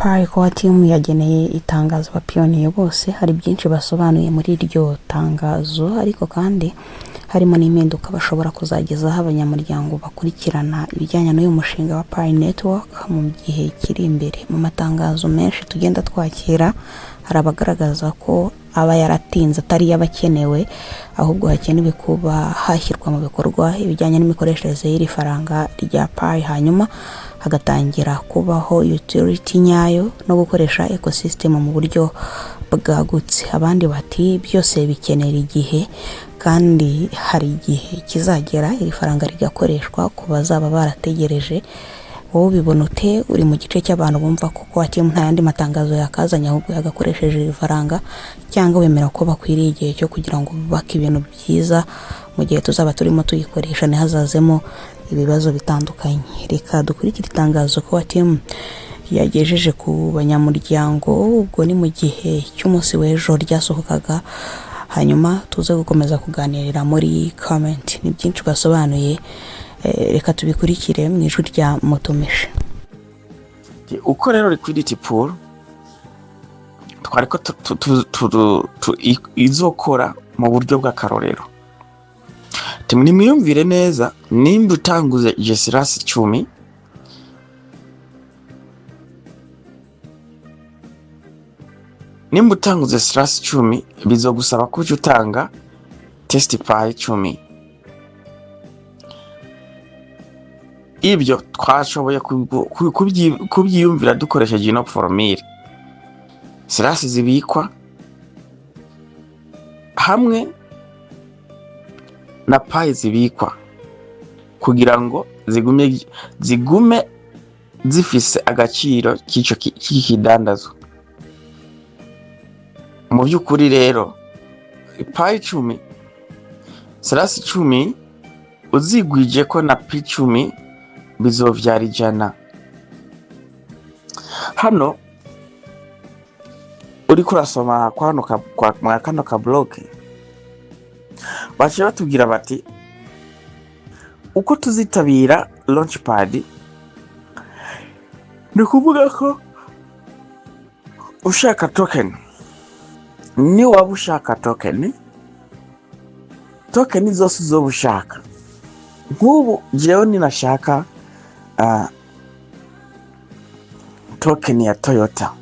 Pi Core Team yageneye itangazo abapiyoniye bose. Hari byinshi basobanuye muri iryo tangazo, ariko kandi harimo n'impinduka bashobora kuzagezaho abanyamuryango bakurikirana ibijyanye n'uyu mushinga wa Pi Network mu gihe kiri imbere. Mu matangazo menshi tugenda twakira, hari abagaragaza ko aba yaratinze atari yabakenewe, ahubwo hakenewe kuba hashyirwa mu bikorwa ibijyanye n'imikoreshereze y'iri faranga rya Pi, hanyuma hagatangira kubaho utility nyayo no gukoresha ecosystem mu buryo bwagutse. Abandi bati byose bikenera igihe, kandi hari igihe kizagera iri faranga rigakoreshwa ku bazaba barategereje. Wowe ubibona ute? Uri mu gice cy'abantu bumva ko Core Team nta yandi matangazo yakazanya ahubwo yagakoresheje iri faranga, cyangwa wemera ko bakwiriye igihe cyo kugira ngo bubake ibintu byiza mu gihe tuzaba turimo tuyikoresha ntihazazemo ibibazo bitandukanye? Reka dukurikire itangazo Core Team yagejeje ku banyamuryango, ubwo ni mu gihe cy'umunsi w'ejo ryasohokaga, hanyuma tuze gukomeza kuganirira muri comment. Ni byinshi basobanuye, reka tubikurikire mu ijwi rya Mutumishe. Uko rero liquidity pool twariko izokora mu buryo bw'akarorero. Nimwiyumvire neza, nimba utanguze Jesirasi 10, nimba utanguze Jesirasi 10 bizogusaba ko utanga test Pi 10. Ibyo twashoboye kubyiyumvira dukoresheje ino formule. Sirasi zibikwa hamwe na Pi zibikwa kugira ngo zigume zifise agaciro k'ikidandazo. Mu by'ukuri rero Pi 10, Sirasi 10 uzigwije ko na Pi 10 bizovyara 100. Hano uri kurasoma kwa kano ka blog baje batubwira bati uko tuzitabira launchpad, ni kuvuga ko ushaka token, ni waba ushaka token zose uzobushaka. Nk'ubu jewe ninashaka token ya Toyota,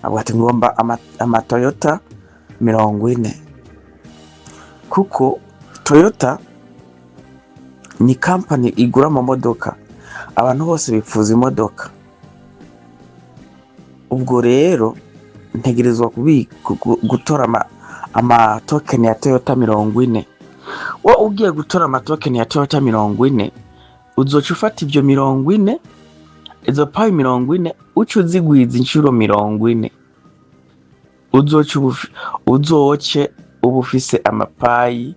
abati ngomba ama Toyota 40, kuko Toyota ni company igura mu modoka, abantu bose bifuza imodoka. Ubwo rero ntegerezwa gutora ama token ya Toyota 40. Wa ugiye gutora ama token ya Toyota 40, uzoca ufata ibyo 40, izo Pi 40 uco zigwiza inshuro 40, uzoce ubufise ama Pi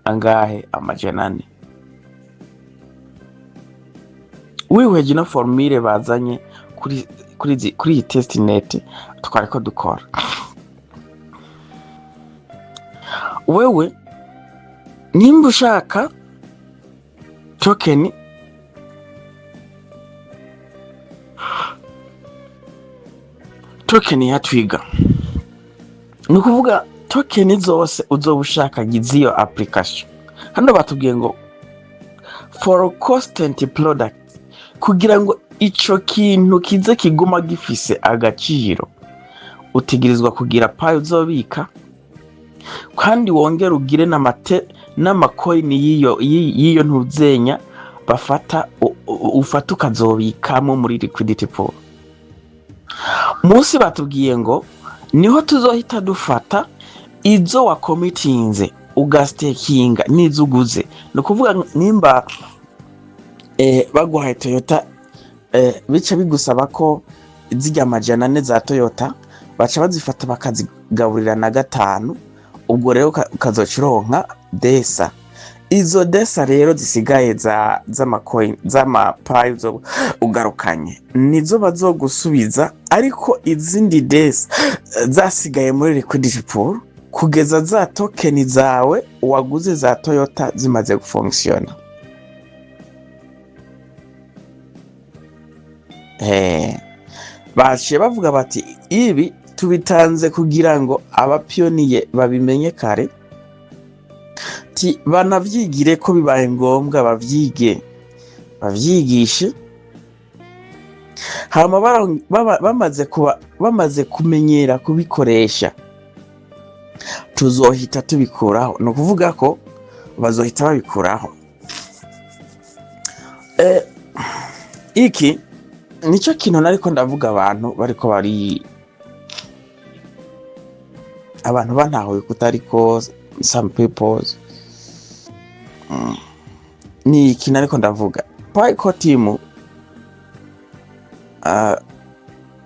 angahe? 400. Wihweje na formule bazanye kuri testnet twariko dukora. Wewe nimba ushaka token ya Twiga, ni kuvuga token zose uzobushaka giziyo application. Hano batubwiye ngo for constant product, kugira ngo ico kintu kize kiguma gifise agaciro, utegerezwa kugira Pi uzobika, kandi wongera ugire n'amacoin yiyo ntuzenya ufata ukazobikamo muri liquidity pool. Munsi batubwiye ngo niho tuzohita dufata izo wa committinze ugastakinga nizo uguze. No kuvuga nimba baguhaye Toyota, bica bigusaba ko zijya 400 za Toyota baca bazifata bakazigaburira na 5, ubwo rero ukazochironka desa. Izo desa rero zisigaye z'amacoin z'ama Pi zo ugarukanye nizo bazogusubiza, ariko izindi desa zasigaye muri liquidity pool kugeza za token zawe waguze za Toyota zimaze gufunctiona. baciye bavuga bati ibi tubitanze kugira ngo abapiyoniye babimenye kare, banavyigire ko bibaye ngombwa bavyigishe, hama bamaze kumenyera kubikoresha tuzohita tubikuraho. Ni ukuvuga ko bazohita babikuraho. Iki nico kintu nariko ndavuga abantu bantahuye kutariko some peoples. Ni iki nariko ndavuga, Pi-Core team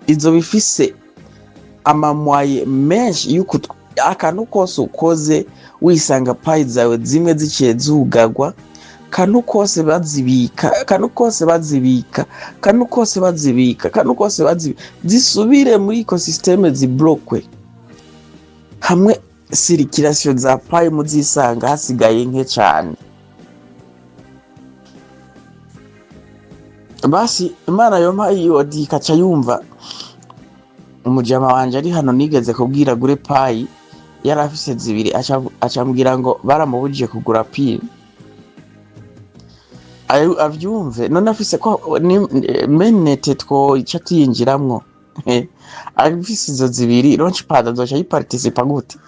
izo bifise amamwaye menshi yuko akantu kose ukoze wisanga payi zawe zimwe ziciye zugagwa, kantu kose bazibika zisubire muri ecosystem ziblokwe, hamwe circulation za payi muzisanga hasigaye nke cyane. Basi Imana yompa iyo dikaca yumva umujama wanje ari hano nigeze kubwira gure payi yari afise zibiri, acambwira ngo baramubujije kugura pile avyumve, none afise ko mainnet two ica tiyinjiramwo afise izo zibiri launchpad azoca yiparticipa gute?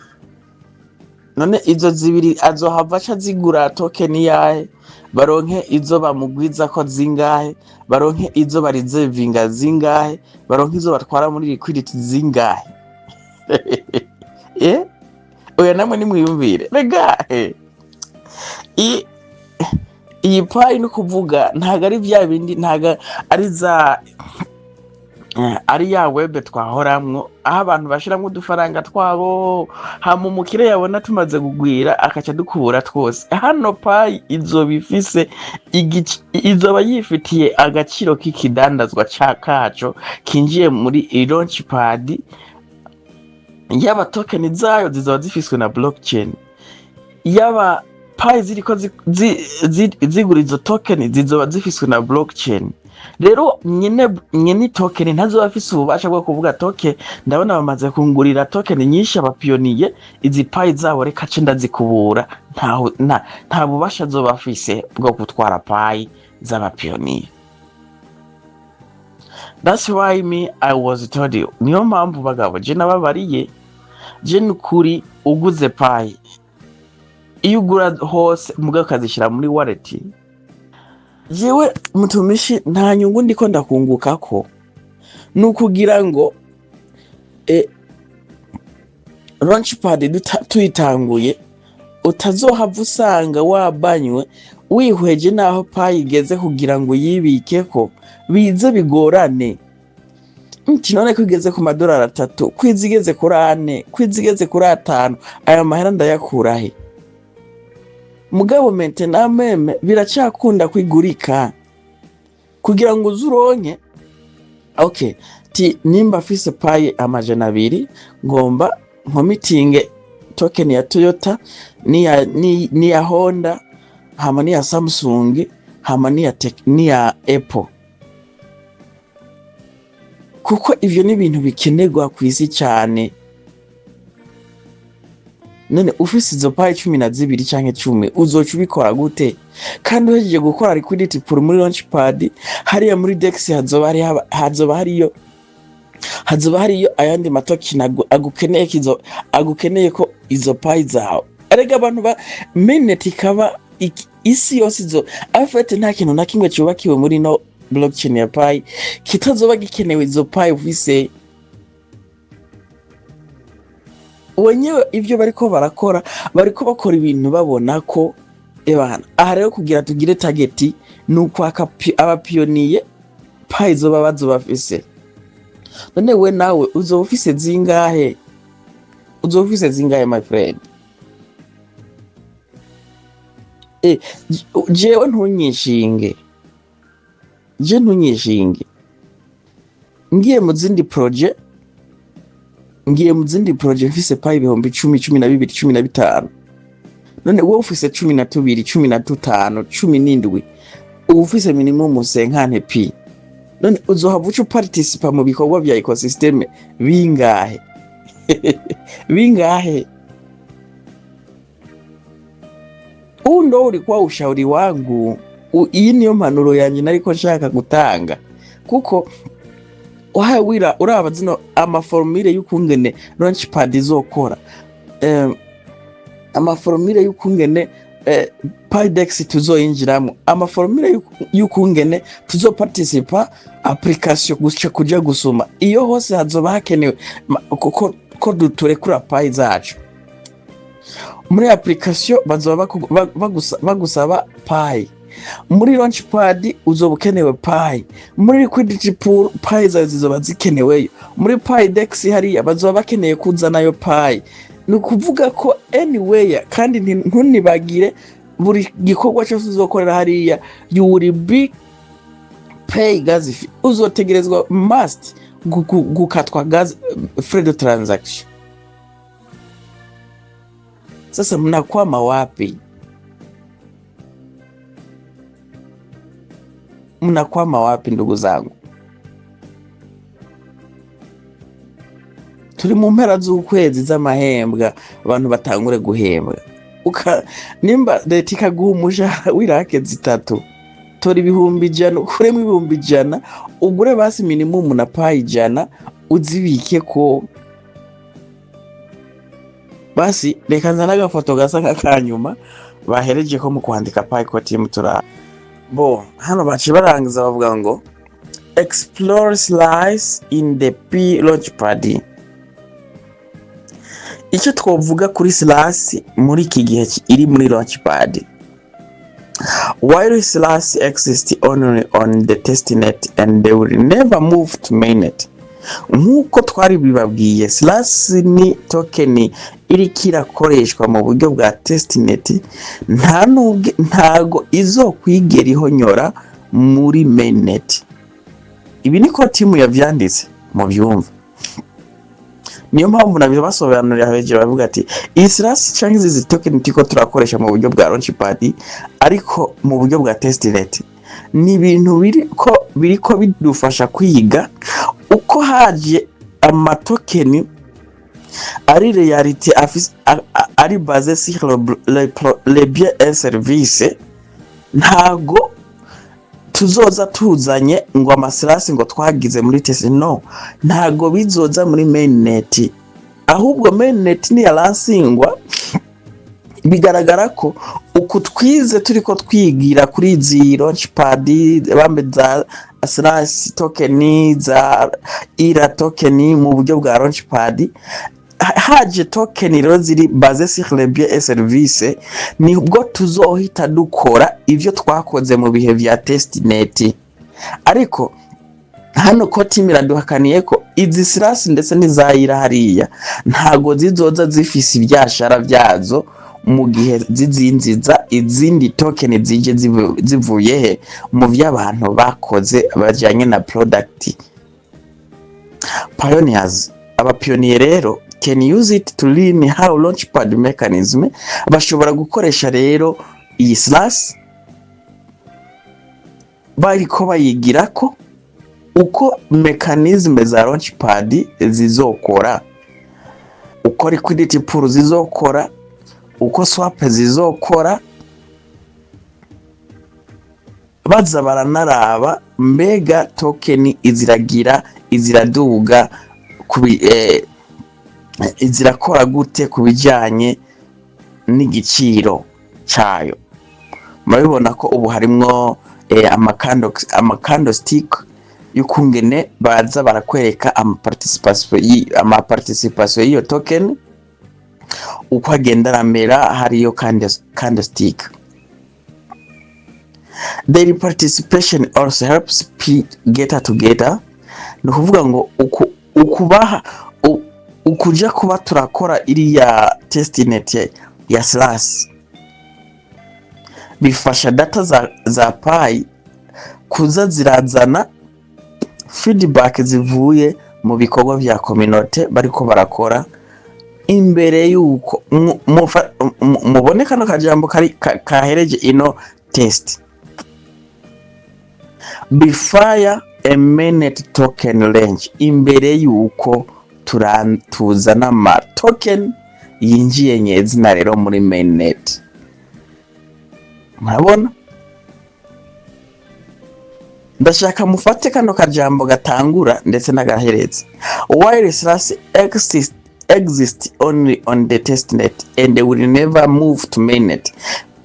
None izo zibiri azohava aca zigura token yahe, baronke izo bamugwiza ko zingahe, baronke izo barizevinga zingahe, baronke izo batwara muri liquidity zingahe? Oya namwe nimwiyumvire rega, iyi payi no kuvuga ntago ari vya bindi, ntago ari ya web twahoramwo aho abantu bashiramwo udufaranga twabo, hama umukire yabona tumaze kugwira akaca dukubura twose. Hano payi izoba yifitiye agaciro k'ikidandazwa kaco kinjiye muri launchpad, yaba token zayo zizoba zifiswe na blockchain, yaba payi ziriko zigura izo token zizoba zifiswe na blockchain. Rero nyene token ntazoba afise ububasha bwo kuvuga token ndabona bamaze kungurira token nyinshi abapiyoniye, izi payi zabo reka ce ndazikubura. Nta bubasha azoba afise bwo gutwara payi z'abapiyoniye. That's why I was told you. Niyo mpamvu bagabo je nababariye, je nukuri uguze payi iyo ugura hose mugabo kazishira muri wallet, jewe mutumishi nta nyungu ndiko ndakungukako, nukugira ngo launchpad tuyitanguye utazohava usanga wabanywe wihweje naho payi igeze kugira ngo yibikeko bize bigorane. None ko igeze ku $3, kwizigeze kuri 4, kwizigeze kuri 5, aya mahera ndayakurahe? Mugabo maintenant meme biracakunda kwigurika kugira ngo uzuronke. Okay, nimba afise payi $200 ngomba nkomitinge token ya Toyota ni ya Honda, hama ni ya Samsung, hama ni ya Apple, kuko ivyo ni ibintu bikenerwa kwisi cyane. None ufise izo payi 12 canke 10 uzoca ubikora gute? Kandi uhejeje gukora liquidity pool muri launchpad, hariya muri DEX hazoba hariyo ayandi matoken agukeneye ko izo payi zawe. Arega abantu ba mainnet ikaba isi yose izo afete nta kintu na kimwe cyubakiwe muri no blockchain ya payi kitazoba gikenewe izo payi ufise. Wenyewe ivyo bariko bakora ibintu babona ko ebana aha rero kugira tugire target nuko abapiyoniye payi zoba bazobafise. None we nawe uzoba ufise zingahe? My friend? Jewe ntunyishinge, ngiye mu zindi project mfise payi 10, 10, 12, 15. None wowe ufise 12, 15, 17, uba ufise minimum 50 pi. none uzohava uca uparticipa mu bikorwa vya ecosystem bingahe? Bingahe? Huu ndo ulikuwa ushauri wangu. Iyi niyo mpanuro yanje nariko nshaka gutanga, kuko wahawira uraba zino amaformule y'ukungene launchpad izokora, amaformule y'ukungene PyDex tuzoyinjiramo, amaformule y'ukungene tuzoparticipa application guca kuja gusuma, iyo hose hazoba hakenewe ko turekura Pi zacu. Muri application bazoba bagusaba Pi, muri launchpad uzoba ukenewe Pi, muri liquidity pool Pi zizoba zikeneweyo, muri PyDex hariya bazoba bakeneye kuzanayo Pi. Ni ukuvuga ko anywhere, kandi ntunibagire buri gikorwa cyose uzokorera hariya you will be pay gas fee, uzotegerezwa must gukatwa gas free de transaction. Sasa mnakwama wapi? Mnakwama wapi ndugu zangu? Turi mu mpera z'ukwezi z'amahembwa, abantu batangure guhembwa. Nimba leta ikaguha umushahara w'irake 3, tora 100,000, ukuremo 100,000, ugure basi minimum na Pi 100, uzibike ko. Basi reka nzana agafoto gasa nk'akanyuma bahereje ko mu kwandika Pi ko team tura. Bo hano baci barangiza bavuga ngo explore slice in the Pi launchpad. Icyo twovuga kuri slice muri iki gihe iri muri launchpad, while slice exists only on the testnet and they will never move to mainnet. Nkuko twari bibabwiye, slice ni token iri kirakoreshwa mu buryo bwa testnet, ntago izokwigera ihonyora muri mainnet. Ibi niko timu yavyanditse mu byumva. Niyo mpamvu nabibasobanurira hejuru bavuga ati slice cyangwa izi token tiko turakoresha mu buryo bwa launchpad, ariko mu buryo bwa testnet ni ibintu biriko bidufasha kwiga uko haje amatokeni ari reality ari base sur le bien et service. Ntago tuzoza tuzanye ngo amasirasi ngo twagize muri test, no, ntago bizoza muri mainnet, ahubwo mainnet ni yaransingwa. Bigaragara ko uku twize turiko twigira kuri izi launchpad bambe za slice token za ira token mu buryo bwa launchpad, haje token rero ziri base sur le bien et service, ni ubwo tuzohita dukora ivyo twakoze mu bihe vya testnet. Ariko hano ko team iraduhakaniye ko izi slice ndetse n'izayira hariya ntago zizoza zifise ibyashara byazo mu gihe zizinziza izindi token zije zivuye he mu by'abantu bakoze bajyanye na product. Pioneers, aba pioneer rero can use it to learn how launchpad mechanism. Bashobora gukoresha rero iyi slice bariko bayigirako uko mechanism za launchpad zizokora, uko liquidity pool zizokora, uko swap zizokora. Baza baranaraba mbega token iziraduga izirakora gute kubijanye n'igiciro cyayo. Murabibona ko ubu harimwo amakandlestick y'ukungene baza barakwereka amaparticipation y'iyo token uko agenda ramera. Hariyo candlestick. Daily participation also helps P get together. No kuvuga ngo ukubaha ukuja kuba turakora iriya testnet ya slice bifasha data za Pi kuza zirazana feedback zivuye mu bikorwa vya community bariko barakora. Imbere yuko mubone kano kajambo kahereje ino test, before a mainnet token range imbere yuko tuzana ama token yinjiye nyezina rero muri mainnet. Murabona, ndashaka mufate kano kajambo gatangura ndetse n'agahereza. While Slash exist only on the testnet and will never move to mainnet.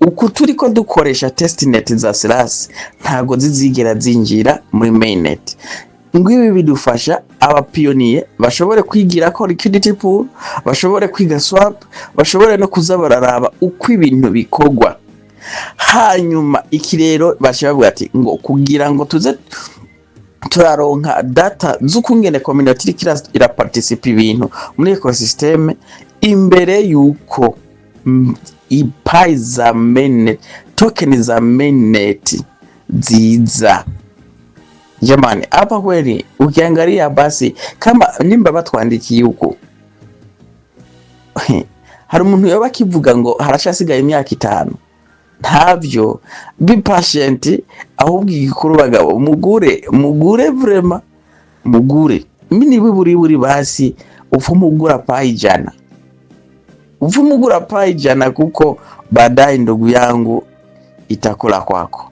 Uku turiko dukoresha testnet za Slash ntago zizigera zinjira muri mainnet. Ngwibi bidufasha abapioneer bashobore kwigira ko liquidity pool, bashobore kwiga swap, bashobore no kuza bararaba uko ibintu bikogwa. Hanyuma iki rero bashavuga ati ngo kugira ngo tuze turaronka data z'ukungene community ira participe ibintu muri ecosystem imbere yuko ipai za mainnet token za mainnet ziza. Jamani, hapa kweli ukiangalia basi kama nimba batwandikiye uko hari umuntu yoba kivuga ngo harashasigaye imyaka 5. Ntavyo, be patient, ahubwo igikuru bagabo mugure vrema mugure. Mini buri basi ufumugura paijana. Ufumugura paijana kuko baadaye ndugu yangu itakula kwako.